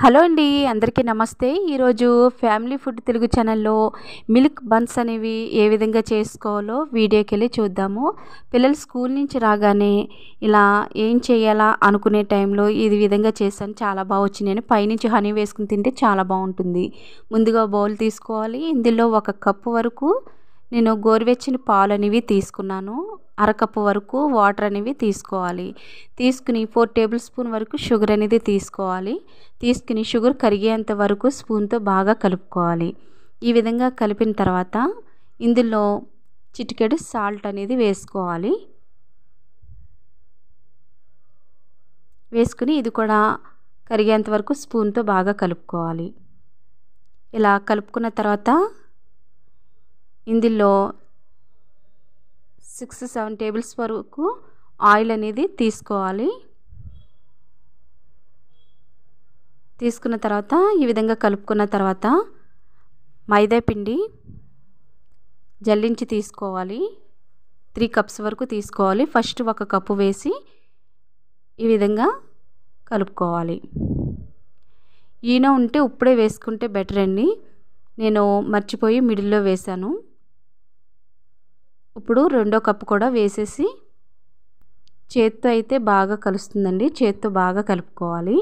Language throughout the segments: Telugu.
హలో అండి, అందరికీ నమస్తే. ఈరోజు ఫ్యామిలీ ఫుడ్ తెలుగు ఛానల్లో మిల్క్ బన్స్ అనేవి ఏ విధంగా చేసుకోవాలో వీడియోకి వెళ్ళి చూద్దాము. పిల్లలు స్కూల్ నుంచి రాగానే ఇలా ఏం చేయాలా అనుకునే టైంలో ఇది విధంగా చేశాను. చాలా బాగా వచ్చినాయి. పైనుంచి హనీ వేసుకుని తింటే చాలా బాగుంటుంది. ముందుగా బౌల్ తీసుకోవాలి. ఇందులో 1 కప్పు వరకు నేను గోరువెచ్చని పాలు అనేవి తీసుకున్నాను. అరకప్పు వరకు వాటర్ అనేవి తీసుకోవాలి. తీసుకుని 4 టేబుల్ స్పూన్ వరకు షుగర్ అనేది తీసుకోవాలి. తీసుకుని షుగర్ కరిగేంత వరకు స్పూన్తో బాగా కలుపుకోవాలి. ఈ విధంగా కలిపిన తర్వాత ఇందులో చిటికెడు సాల్ట్ అనేది వేసుకోవాలి. వేసుకుని ఇది కూడా కరిగేంత వరకు స్పూన్తో బాగా కలుపుకోవాలి. ఇలా కలుపుకున్న తర్వాత ఇందులో 6-7 టేబుల్ స్పూన్ వరకు ఆయిల్ అనేది తీసుకోవాలి. తీసుకున్న తర్వాత ఈ విధంగా కలుపుకున్న తర్వాత మైదా పిండి జల్లించి తీసుకోవాలి. 3 కప్స్ వరకు తీసుకోవాలి. ఫస్ట్ 1 కప్పు వేసి ఈ విధంగా కలుపుకోవాలి. ఈనో ఉంటే ఇప్పుడే వేసుకుంటే బెటర్ అండి. నేను మర్చిపోయి మిడిల్లో వేశాను. ఇప్పుడు 2వ కప్పు కూడా వేసేసి చేత్తో అయితే బాగా కలుస్తుందండి. చేత్తో బాగా కలుపుకోవాలి.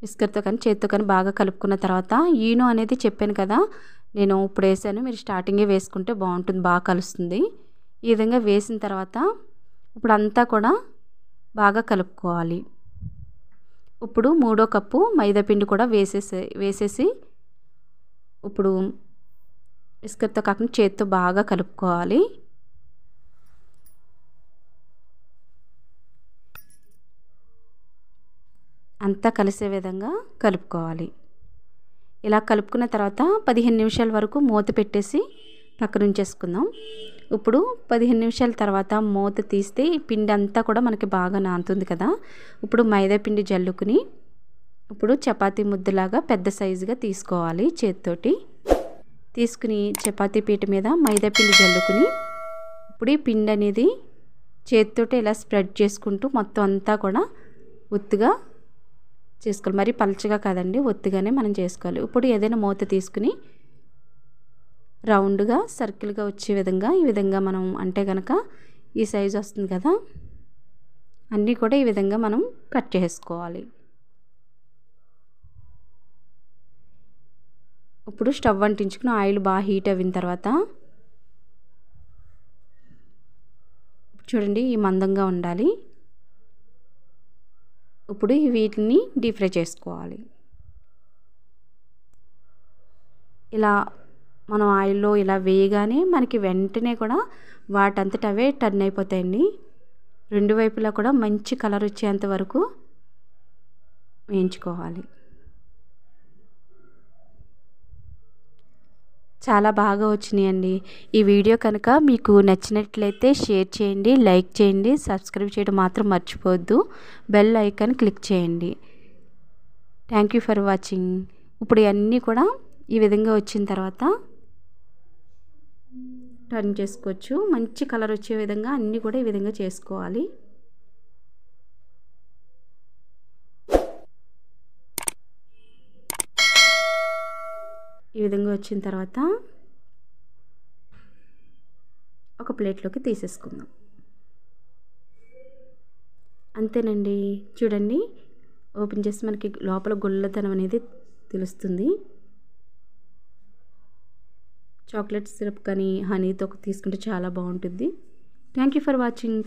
విస్కర్తో కానీ చేత్తో కానీ బాగా కలుపుకున్న తర్వాత ఈనో అనేది చెప్పాను కదా, నేను ఇప్పుడు వేసాను. మీరు స్టార్టింగే వేసుకుంటే బాగుంటుంది, బాగా కలుస్తుంది. ఈ విధంగా వేసిన తర్వాత ఇప్పుడు అంతా కూడా బాగా కలుపుకోవాలి. ఇప్పుడు 3వ కప్పు మైదా పిండి కూడా వేసేసి ఇప్పుడు విస్కర్తో కాకుండా చేత్తో బాగా కలుపుకోవాలి. అంతా కలిసే విధంగా కలుపుకోవాలి. ఇలా కలుపుకున్న తర్వాత 15 నిమిషాల వరకు మూత పెట్టేసి పక్కన ఉంచేసుకుందాం. ఇప్పుడు 15 నిమిషాల తర్వాత మూత తీస్తే ఈ పిండి అంతా కూడా మనకి బాగా నానుతుంది కదా. ఇప్పుడు మైదా పిండి జల్లుకుని ఇప్పుడు చపాతీ ముద్దలాగా పెద్ద సైజుగా తీసుకోవాలి. చేత్తోటి తీసుకుని చపాతీ పీట మీద మైదా పిండి జల్లుకుని ఇప్పుడు ఈ పిండి అనేది చేత్తోటి ఇలా స్ప్రెడ్ చేసుకుంటూ మొత్తం అంతా కూడా ఒత్తుగా చేసుకోవాలి. మరి పలచగా కాదండి, ఒత్తుగానే మనం చేసుకోవాలి. ఇప్పుడు ఏదైనా మూత తీసుకుని రౌండ్గా సర్కిల్గా వచ్చే విధంగా ఈ విధంగా మనం అంటే కనుక ఈ సైజు వస్తుంది కదా. అన్నీ కూడా ఈ విధంగా మనం కట్ చేసుకోవాలి. ఇప్పుడు స్టవ్ అంటించుకుని ఆయిల్ బాగా హీట్ అయిన తర్వాత చూడండి ఈ మందంగా ఉండాలి. ఇప్పుడు వీటిని డీప్ ఫ్రై చేసుకోవాలి. ఇలా మనం ఆయిల్లో ఇలా వేయగానే మనకి వెంటనే కూడా వాటంతట అవే టర్న్ అయిపోతాయండి. 2 వైపులా కూడా మంచి కలర్ వచ్చేంత వరకు వేయించుకోవాలి. చాలా బాగా వచ్చినాయండి. ఈ వీడియో కనుక మీకు నచ్చినట్లయితే షేర్ చేయండి, లైక్ చేయండి, సబ్స్క్రైబ్ చేయడం మాత్రం మర్చిపోవద్దు. బెల్ ఐకాన్ క్లిక్ చేయండి. Thank you for watching. ఇప్పుడు ఇవన్నీ కూడా ఈ విధంగా వచ్చిన తర్వాత టర్న్ చేసుకోవచ్చు. మంచి కలర్ వచ్చే విధంగా అన్నీ కూడా ఈ విధంగా చేసుకోవాలి. ఈ విధంగా వచ్చిన తర్వాత ఒక ప్లేట్లోకి తీసేసుకుందాం. అంతేనండి. చూడండి ఓపెన్ చేసి మనకి లోపల గుల్లదనం అనేది తెలుస్తుంది. చాక్లెట్ సిరప్ కానీ హనీతో తీసుకుంటే చాలా బాగుంటుంది. Thank you for watching.